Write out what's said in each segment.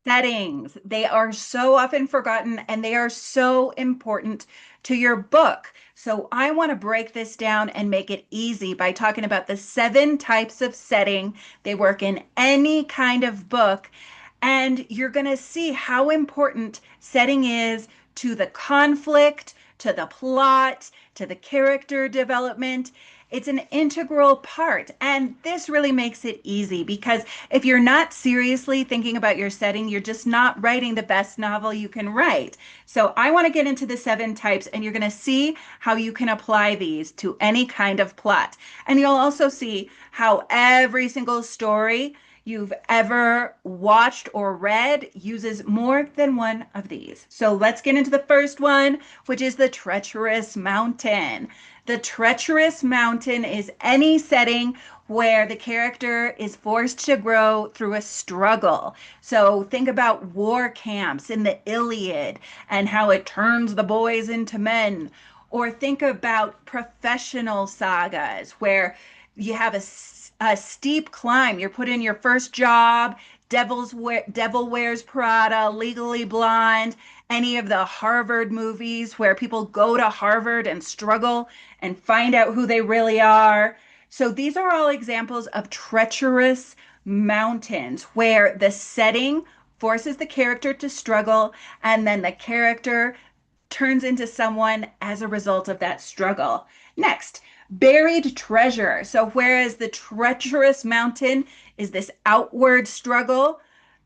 Settings. They are so often forgotten and they are so important to your book. So I want to break this down and make it easy by talking about the 7 types of setting. They work in any kind of book. And you're going to see how important setting is to the conflict, to the plot, to the character development. It's an integral part. And this really makes it easy because if you're not seriously thinking about your setting, you're just not writing the best novel you can write. So I want to get into the 7 types, and you're going to see how you can apply these to any kind of plot. And you'll also see how every single story you've ever watched or read uses more than one of these. So let's get into the first one, which is the treacherous mountain. The treacherous mountain is any setting where the character is forced to grow through a struggle. So think about war camps in the Iliad and how it turns the boys into men. Or think about professional sagas where you have a steep climb. You're put in your first job, Devil Wears Prada, Legally Blonde, any of the Harvard movies where people go to Harvard and struggle and find out who they really are. So these are all examples of treacherous mountains where the setting forces the character to struggle and then the character turns into someone as a result of that struggle. Next, buried treasure. So, whereas the treacherous mountain is this outward struggle,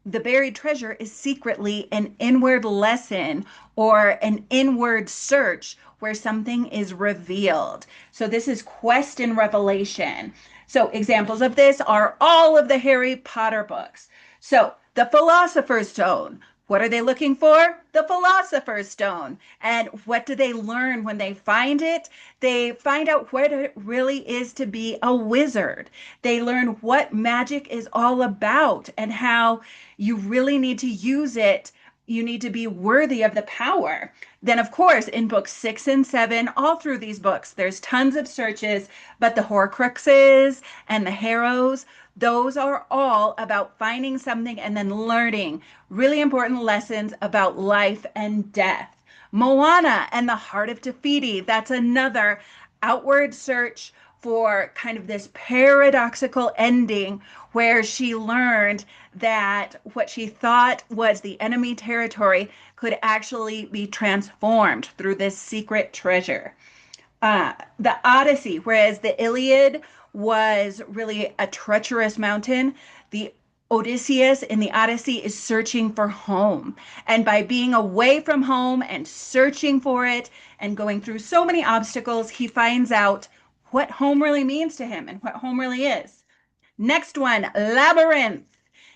the buried treasure is secretly an inward lesson or an inward search where something is revealed. So, this is quest and revelation. So, examples of this are all of the Harry Potter books. So, the Philosopher's Stone. What are they looking for? The Philosopher's Stone. And what do they learn when they find it? They find out what it really is to be a wizard. They learn what magic is all about and how you really need to use it. You need to be worthy of the power. Then, of course, in books 6 and 7, all through these books, there's tons of searches, but the Horcruxes and the Harrows, those are all about finding something and then learning really important lessons about life and death. Moana and the Heart of Tafiti, that's another outward search for kind of this paradoxical ending where she learned that what she thought was the enemy territory could actually be transformed through this secret treasure. The Odyssey, whereas the Iliad was really a treacherous mountain, the Odysseus in the Odyssey is searching for home. And by being away from home and searching for it and going through so many obstacles, he finds out what home really means to him and what home really is. Next one, Labyrinth.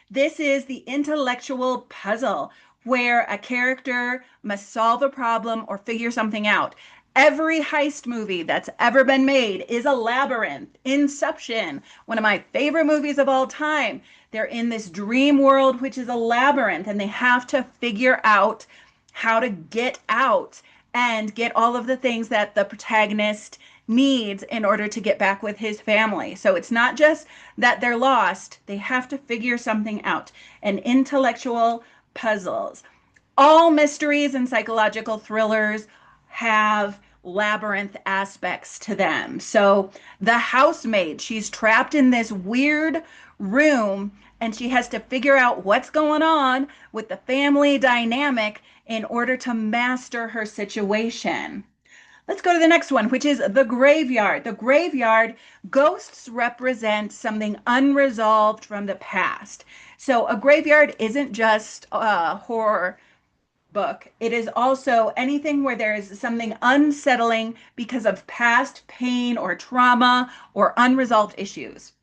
This is the intellectual puzzle where a character must solve a problem or figure something out. Every heist movie that's ever been made is a labyrinth. Inception, one of my favorite movies of all time. They're in this dream world, which is a labyrinth, and they have to figure out how to get out and get all of the things that the protagonist needs in order to get back with his family. So it's not just that they're lost, they have to figure something out. And intellectual puzzles. All mysteries and psychological thrillers have labyrinth aspects to them. So the housemaid, she's trapped in this weird room and she has to figure out what's going on with the family dynamic in order to master her situation. Let's go to the next one, which is the graveyard. The graveyard, ghosts represent something unresolved from the past. So a graveyard isn't just a horror book. It is also anything where there is something unsettling because of past pain or trauma or unresolved issues.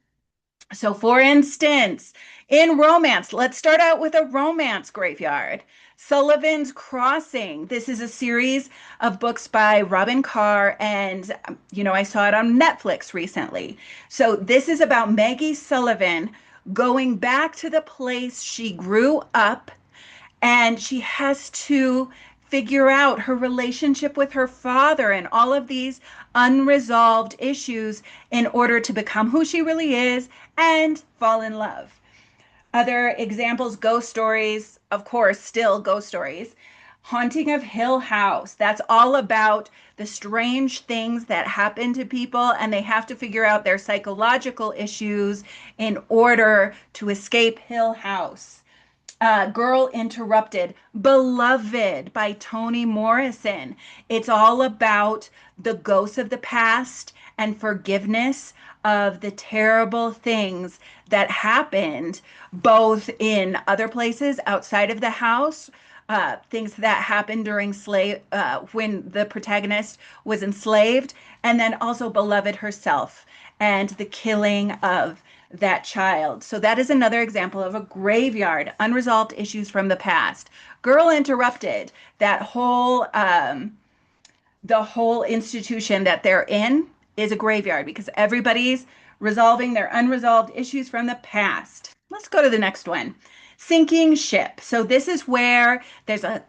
So, for instance, in romance, let's start out with a romance graveyard. Sullivan's Crossing. This is a series of books by Robin Carr, and I saw it on Netflix recently. So, this is about Maggie Sullivan going back to the place she grew up, and she has to figure out her relationship with her father and all of these unresolved issues in order to become who she really is and fall in love. Other examples, ghost stories, of course, still ghost stories. Haunting of Hill House. That's all about the strange things that happen to people, and they have to figure out their psychological issues in order to escape Hill House. Girl Interrupted, Beloved by Toni Morrison. It's all about the ghosts of the past and forgiveness of the terrible things that happened both in other places outside of the house, things that happened during slave when the protagonist was enslaved, and then also Beloved herself and the killing of that child. So that is another example of a graveyard, unresolved issues from the past. Girl Interrupted, that whole the whole institution that they're in is a graveyard because everybody's resolving their unresolved issues from the past. Let's go to the next one. Sinking ship. So this is where there's a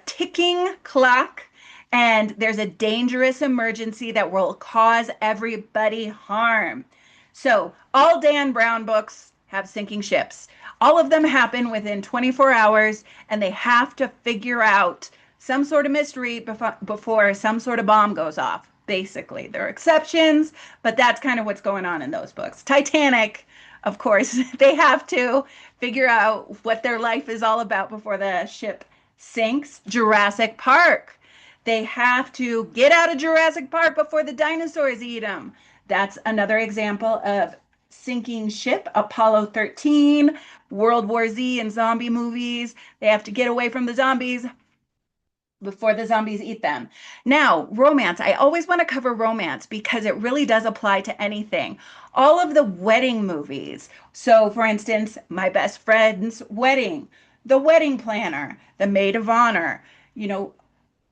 ticking clock and there's a dangerous emergency that will cause everybody harm. So all Dan Brown books have sinking ships. All of them happen within 24 hours, and they have to figure out some sort of mystery before some sort of bomb goes off. Basically, there are exceptions, but that's kind of what's going on in those books. Titanic, of course, they have to figure out what their life is all about before the ship sinks. Jurassic Park, they have to get out of Jurassic Park before the dinosaurs eat them. That's another example of sinking ship. Apollo 13, World War Z, and zombie movies. They have to get away from the zombies before the zombies eat them. Now, romance. I always want to cover romance because it really does apply to anything. All of the wedding movies. So, for instance, My Best Friend's Wedding, The Wedding Planner, The Maid of Honor, you know,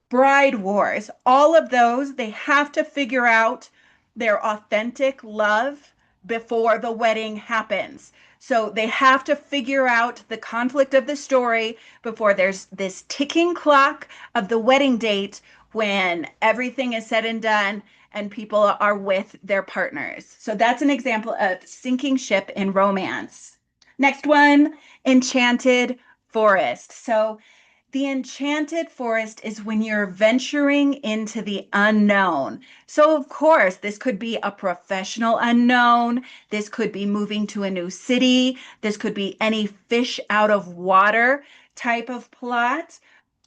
Bride Wars, all of those, they have to figure out their authentic love before the wedding happens. So they have to figure out the conflict of the story before there's this ticking clock of the wedding date when everything is said and done and people are with their partners. So that's an example of sinking ship in romance. Next one, Enchanted Forest. So the enchanted forest is when you're venturing into the unknown. So, of course, this could be a professional unknown. This could be moving to a new city. This could be any fish out of water type of plot.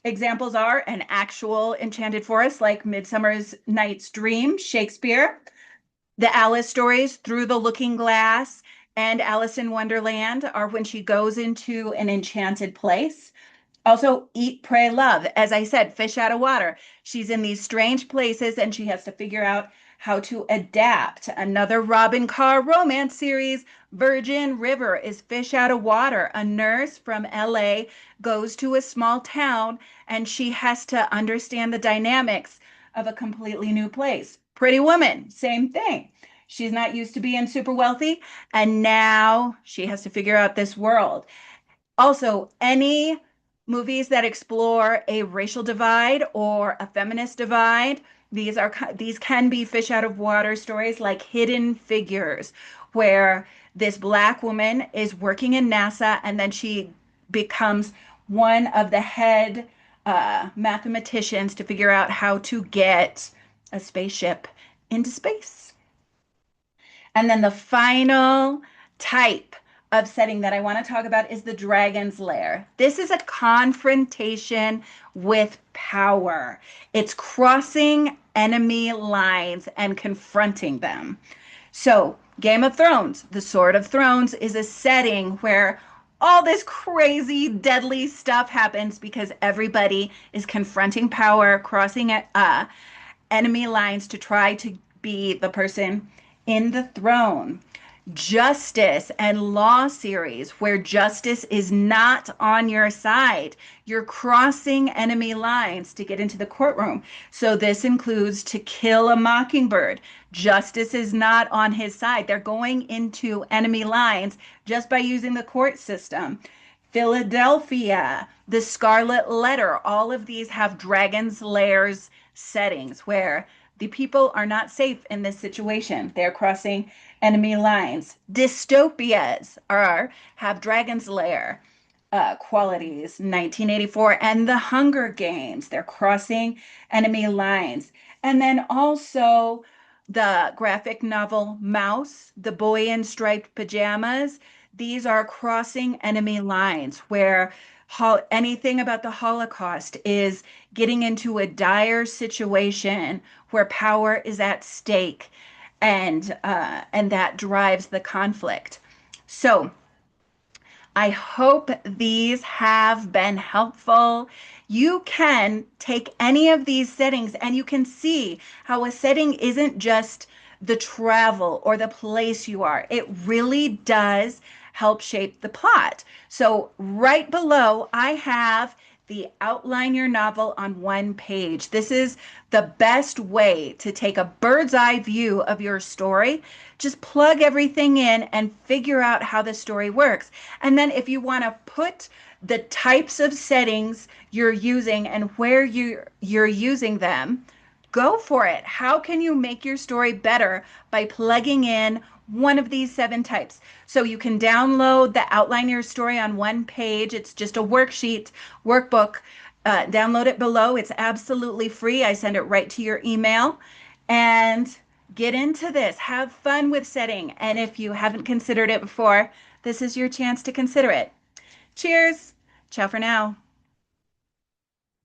Examples are an actual enchanted forest like Midsummer's Night's Dream, Shakespeare, the Alice stories, Through the Looking Glass, and Alice in Wonderland are when she goes into an enchanted place. Also, Eat, Pray, Love. As I said, fish out of water. She's in these strange places and she has to figure out how to adapt. Another Robin Carr romance series, Virgin River, is fish out of water. A nurse from LA goes to a small town and she has to understand the dynamics of a completely new place. Pretty Woman, same thing. She's not used to being super wealthy and now she has to figure out this world. Also, any movies that explore a racial divide or a feminist divide, these can be fish out of water stories like Hidden Figures, where this black woman is working in NASA and then she becomes one of the head mathematicians to figure out how to get a spaceship into space. And then the final type of setting that I want to talk about is the dragon's lair. This is a confrontation with power. It's crossing enemy lines and confronting them. So, Game of Thrones, the Sword of Thrones, is a setting where all this crazy, deadly stuff happens because everybody is confronting power, crossing enemy lines to try to be the person in the throne. Justice and Law series, where justice is not on your side. You're crossing enemy lines to get into the courtroom. So this includes To Kill a Mockingbird. Justice is not on his side. They're going into enemy lines just by using the court system. Philadelphia, The Scarlet Letter, all of these have Dragon's Lairs settings where the people are not safe in this situation. They're crossing enemy lines. Dystopias are have Dragon's Lair qualities, 1984, and The Hunger Games. They're crossing enemy lines. And then also the graphic novel Mouse, The Boy in Striped Pajamas. These are crossing enemy lines where anything about the Holocaust is getting into a dire situation where power is at stake, and that drives the conflict. So I hope these have been helpful. You can take any of these settings and you can see how a setting isn't just the travel or the place you are. It really does help shape the plot. So, right below, I have the outline your novel on one page. This is the best way to take a bird's eye view of your story. Just plug everything in and figure out how the story works. And then if you want to put the types of settings you're using and where you're using them, go for it. How can you make your story better by plugging in one of these 7 types? So you can download the Outline Your Story on one page. It's just a worksheet, workbook. Download it below. It's absolutely free. I send it right to your email. And get into this. Have fun with setting. And if you haven't considered it before, this is your chance to consider it. Cheers. Ciao for now.